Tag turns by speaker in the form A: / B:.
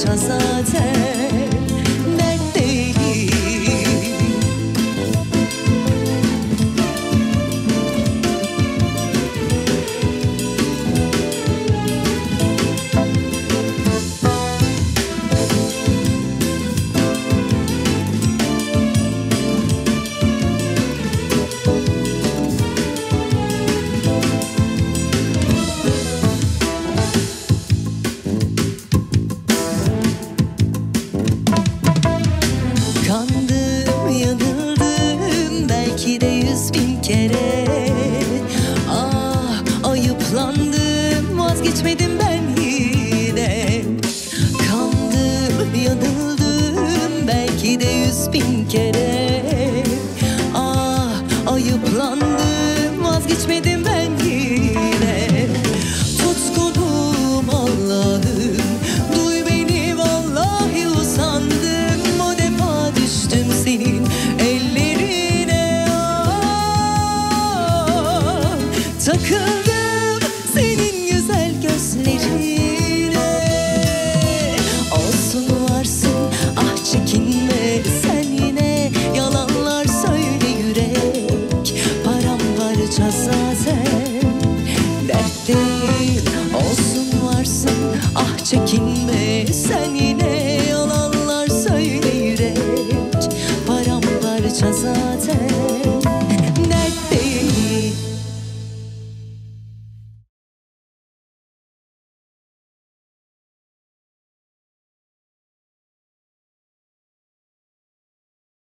A: paramparça zaten dert değil. Kandım, yanıldım belki de 100.000 kere. Ah, ayıplandım, vazgeçmedim ben yine. Kandım, yanıldım belki de 100.000 kere. Ah, ayıplandım, vazgeçmedim ben yine. Tutkunum Allah'ım, duy beni vallahi usandım. O defa düştüm senin ellerine. Ah, takıldım senin güzel gözlerine. Olsun varsın, ah çekinme sen yine. Yalanlar söyle yürek, paramparça zaten dert değil. Olsun varsın, ah çekinme sen yine. Yalan